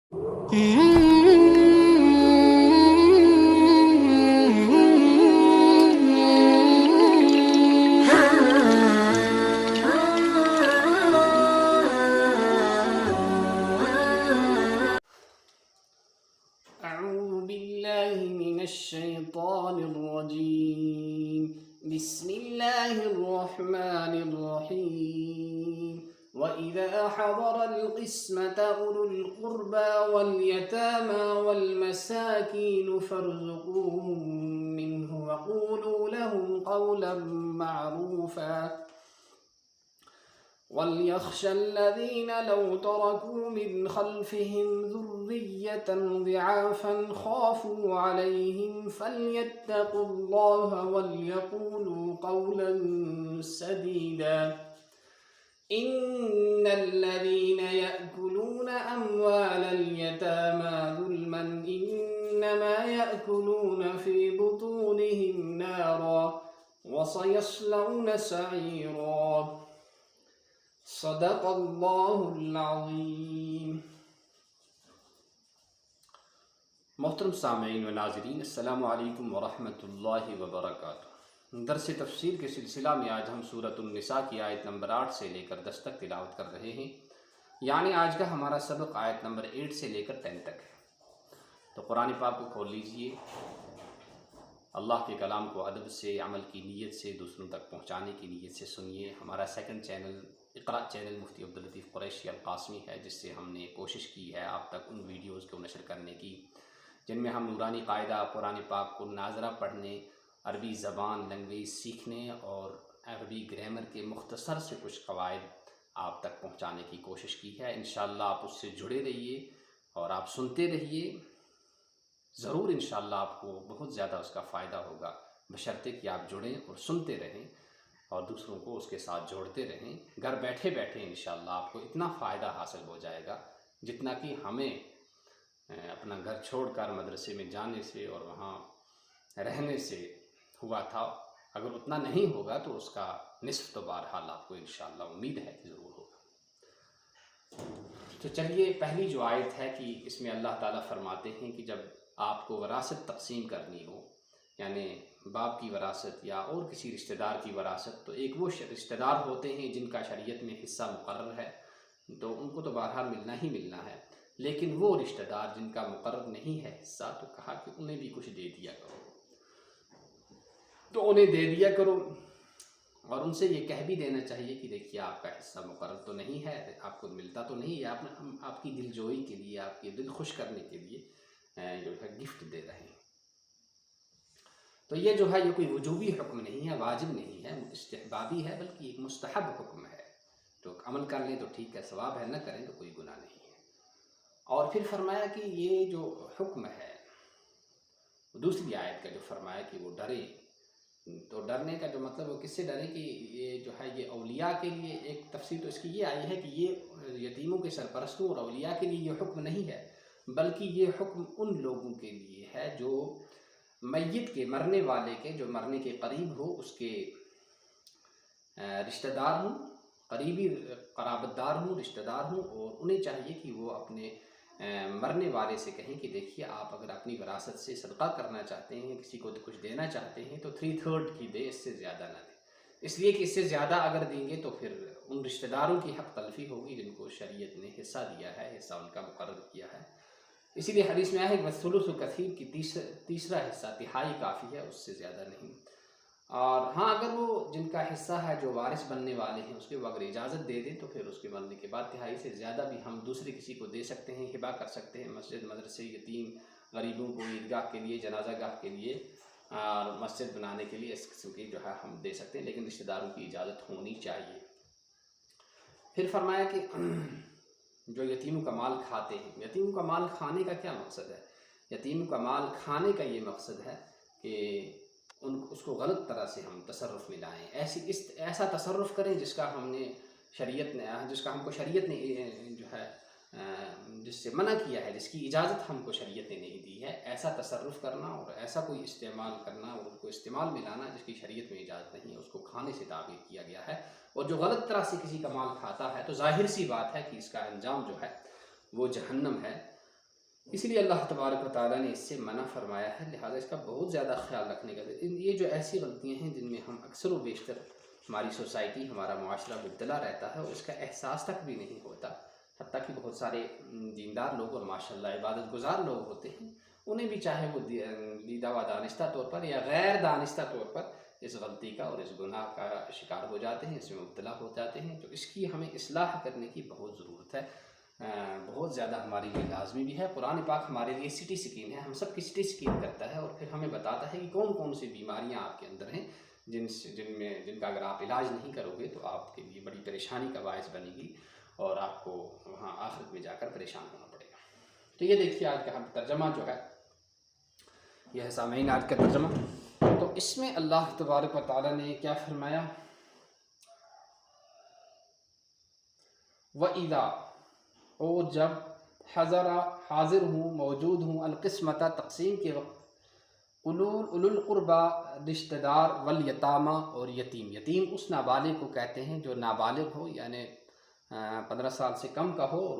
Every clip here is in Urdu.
أعوذ بالله من الشيطان الرجيم بسم الله الرحمن الرحيم وإذا حضر القسمة أولو القربى واليتامى والمساكين فارزقوهم منه وقولوا لهم قولا معروفا وَلْيَخْشَ الَّذِينَ لَوْ تَرَكُوا مِنْ خَلْفِهِمْ ذُرِّيَّةً ضِعَافًا خَافُوا عَلَيْهِمْ فَلْيَتَّقُوا اللَّهَ وَلْيَقُولُوا قَوْلًا سَدِيدًا إِنَّ الَّذِينَ يَأْكُلُونَ أَمْوَالَ الْيَتَامَى ظُلْمًا إِنَّمَا يَأْكُلُونَ فِي بُطُونِهِمْ نَارًا وَسَيَصْلَوْنَ سَعِيرًا صدق اللہ العظیم۔ محترم سامعین و ناظرین، السلام علیکم ورحمۃ اللہ وبرکاتہ۔ درس تفسیر کے سلسلہ میں آج ہم سورۃ النساء کی آیت نمبر 8 سے لے کر 10 تک تلاوت کر رہے ہیں، یعنی آج کا ہمارا سبق آیت نمبر 8 سے لے کر 10 تک ہے۔ تو قرآن پاک کو کھول لیجئے، اللہ کے کلام کو ادب سے، عمل کی نیت سے، دوسروں تک پہنچانے کی نیت سے سنیے۔ ہمارا سیکنڈ چینل اقرا چینل مفتی عبداللطیف قریشی القاسمی ہے، جس سے ہم نے کوشش کی ہے آپ تک ان ویڈیوز کو نشر کرنے کی جن میں ہم نورانی قاعدہ، قرآن پاک کو ناظرہ پڑھنے، عربی زبان لینگویج سیکھنے اور عربی گرامر کے مختصر سے کچھ قواعد آپ تک پہنچانے کی کوشش کی ہے۔ انشاءاللہ آپ اس سے جڑے رہیے اور آپ سنتے رہیے، ضرور انشاءاللہ آپ کو بہت زیادہ اس کا فائدہ ہوگا، بشرطے کہ آپ جڑیں اور سنتے رہیں اور دوسروں کو اس کے ساتھ جوڑتے رہیں۔ گھر بیٹھے بیٹھے انشاءاللہ آپ کو اتنا فائدہ حاصل ہو جائے گا جتنا کہ ہمیں اپنا گھر چھوڑ کر مدرسے میں جانے سے اور وہاں رہنے سے ہوا تھا۔ اگر اتنا نہیں ہوگا تو اس کا نصف تو بہرحال آپ کو انشاءاللہ امید ہے کہ ضرور ہوگا۔ تو چلیے، پہلی جو آیت ہے کہ اس میں اللہ تعالیٰ فرماتے ہیں کہ جب آپ کو وراثت تقسیم کرنی ہو، یعنی باپ کی وراثت یا اور کسی رشتہ دار کی وراثت، تو ایک وہ رشتہ دار ہوتے ہیں جن کا شریعت میں حصہ مقرر ہے، تو ان کو تو بہرحال ملنا ہی ملنا ہے، لیکن وہ رشتہ دار جن کا مقرر نہیں ہے حصہ، تو کہا کہ انہیں بھی کچھ دے دیا کرو۔ تو انہیں دے دیا کرو اور ان سے یہ کہہ بھی دینا چاہیے کہ دیکھیے آپ کا حصہ مقرر تو نہیں ہے، آپ کو ملتا تو نہیں ہے، ہم آپ کی دل جوئی کے لیے، آپ کے دل خوش کرنے کے لیے جو ہے گفٹ دے رہے ہیں۔ تو یہ جو ہے یہ کوئی وجوبی حکم نہیں ہے، واجب نہیں ہے، استحبابی ہے، بلکہ ایک مستحب حکم ہے۔ تو عمل کر لیں تو ٹھیک ہے، ثواب ہے، نہ کریں تو کوئی گناہ نہیں ہے۔ اور پھر فرمایا کہ یہ جو حکم ہے، دوسری آیت کا جو فرمایا کہ وہ ڈرے، تو ڈرنے کا جو مطلب وہ کس سے ڈرے کہ یہ جو ہے یہ اولیاء کے لیے، ایک تفسیر تو اس کی یہ آئی ہے کہ یہ یتیموں کے سرپرستوں اور اولیاء کے لیے یہ حکم نہیں ہے، بلکہ یہ حکم ان لوگوں کے لیے ہے جو میت کے، مرنے والے کے، جو مرنے کے قریب ہو، اس کے رشتہ دار ہوں، قریبی قرابت دار ہوں، رشتہ دار ہوں، اور انہیں چاہیے کہ وہ اپنے مرنے والے سے کہیں کہ دیکھیے آپ اگر اپنی وراثت سے صدقہ کرنا چاہتے ہیں، کسی کو کچھ دینا چاہتے ہیں تو 3/3 کی دے، اس سے زیادہ نہ دیں، اس لیے کہ اس سے زیادہ اگر دیں گے تو پھر ان رشتہ داروں کی حق تلفی ہوگی جن کو شریعت نے حصہ دیا ہے، حصہ ان کا مقرر کیا ہے۔ اسی لیے حدیث میں آیا ہے کہ وَالثُّلُثُ کثیر کی تیسرا حصہ، تہائی کافی ہے، اس سے زیادہ نہیں۔ اور ہاں، اگر وہ جن کا حصہ ہے جو وارث بننے والے ہیں، اس کے وہ اگر اجازت دے دیں تو پھر اس کے مرنے کے بعد تہائی سے زیادہ بھی ہم دوسرے کسی کو دے سکتے ہیں، ہبہ کر سکتے ہیں، مسجد، مدرسے، یتیم، غریبوں کو عیدگاہ کے لیے، جنازہ گاہ کے لیے، اور مسجد بنانے کے لیے، اس قسم کی جو ہے ہم دے سکتے ہیں، لیکن رشتہ داروں کی اجازت ہونی چاہیے۔ پھر فرمایا کہ جو یتیموں کا مال کھاتے ہیں، یتیموں کا مال کھانے کا کیا مقصد ہے؟ یتیموں کا مال کھانے کا یہ مقصد ہے کہ اس کو غلط طرح سے ہم تصرف میں لائیں، ایسا تصرف کریں جس کا ہم کو شریعت نے جو ہے جس سے منع کیا ہے، جس کی اجازت ہم کو شریعت نے نہیں دی ہے، ایسا تصرف کرنا اور ایسا کوئی استعمال کرنا اور اس کو استعمال میں لانا جس کی شریعت میں اجازت نہیں ہے، اس کو کھانے سے تعبیر کیا گیا ہے۔ اور جو غلط طرح سے کسی کا مال کھاتا ہے تو ظاہر سی بات ہے کہ اس کا انجام جو ہے وہ جہنم ہے۔ اسی لیے اللہ تبارک و تعالیٰ نے اس سے منع فرمایا ہے، لہٰذا اس کا بہت زیادہ خیال رکھنے کا۔ یہ جو ایسی غلطیاں ہیں جن میں ہم اکثر و بیشتر ہماری سوسائٹی، ہمارا معاشرہ مبتلا رہتا ہے اور اس کا احساس تک بھی نہیں ہوتا، حتیٰ کہ بہت سارے دیندار لوگ اور ماشاءاللہ عبادت گزار لوگ ہوتے ہیں، انہیں بھی چاہے وہ دیدہ و دانستہ طور پر یا غیر دانستہ طور پر اس غلطی کا اور اس گناہ کا شکار ہو جاتے ہیں، اس میں مبتلا ہو جاتے ہیں۔ تو اس کی ہمیں اصلاح کرنے کی بہت ضرورت ہے، بہت زیادہ ہمارے لیے لازمی بھی ہے۔ قرآن پاک ہمارے لیے سٹی سکین ہے، ہم سب کی سٹی سکین کرتا ہے اور پھر ہمیں بتاتا ہے کہ کون کون سی بیماریاں آپ کے اندر ہیں جن کا اگر آپ علاج نہیں کرو گے تو آپ کے لیے بڑی پریشانی کا باعث بنے گی اور آپ کو وہاں آخرت میں جا کر پریشان ہونا پڑے گا۔ تو یہ دیکھیے آج کا ہم ترجمہ جو ہے یہ ہے سامعین آج کا ترجمہ۔ تو اس میں اللہ تبارک و تعالیٰ نے کیا فرمایا، وَإِذَا، اور جب حاضر ہوں، موجود ہوں، القسمتہ، تقسیم کے وقت، اولو القربہ، رشتہ دار، والیتامہ، اور یتیم۔ یتیم اس نابالغ کو کہتے ہیں جو نابالغ ہو، یعنی 15 سال سے کم کا ہو اور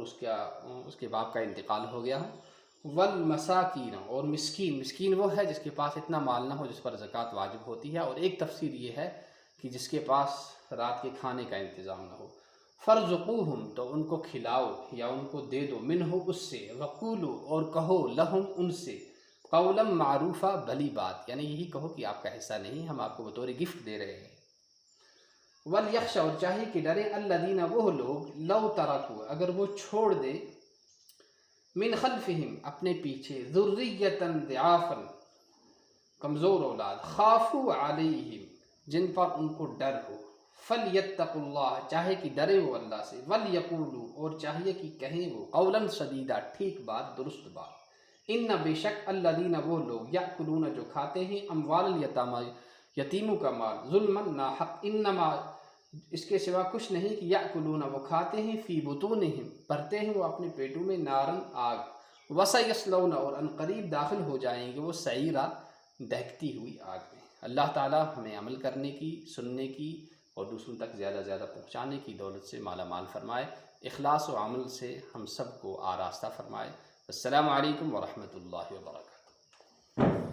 اس کے باپ کا انتقال ہو گیا ہو۔ والمساکین، اور مسکین۔ مسکین وہ ہے جس کے پاس اتنا مال نہ ہو جس پر زکوٰۃ واجب ہوتی ہے، اور ایک تفسیر یہ ہے کہ جس کے پاس رات کے کھانے کا انتظام نہ ہو۔ فرزقوہم، تو ان کو کھلاؤ یا ان کو دے دو، منہ اس سے، وقولو، اور کہو، لہم ان سے، قولا معروفہ، بھلی بات، یعنی یہی کہو کہ آپ کا حصہ نہیں، ہم آپ کو بطور گفٹ دے رہے ہیں۔ ولیخشى، اور چاہیے کہ ڈرے، الذین، وہ لوگ، لو ترکوا، اگر وہ چھوڑ دے، من خلفہم، اپنے پیچھے، ذریۃ ضعافا، کمزور اولاد، خافوا علیہم، جن پر ان کو ڈر ہو، فلیتقوا اللہ، چاہے کہ ڈرے وہ اللہ سے، ولیقولوا، اور چاہیے کہ کہیں وہ، قولا سدیدا، ٹھیک بات، درست بات۔ ان بے شک، الذین، وہ لوگ، یأکلون، جو کھاتے ہیں، اموال الیتامی، یتیموں کا مال، ظلما، ناحق، انما، اس کے سوا کچھ نہیں کہ یأکلون، وہ کھاتے ہیں، فی بطونہم، بھرتے ہیں وہ اپنے پیٹوں میں، نارن، آگ، وسیصلون، اور عنقریب داخل ہو جائیں گے وہ سعیرا، دہکتی ہوئی آگ میں۔ اللہ تعالی ہمیں عمل کرنے کی، سننے کی اور دوسروں تک زیادہ زیادہ پہنچانے کی دولت سے مالا مال فرمائے، اخلاص و عمل سے ہم سب کو آراستہ فرمائے۔ السلام علیکم ورحمۃ اللہ وبرکاتہ۔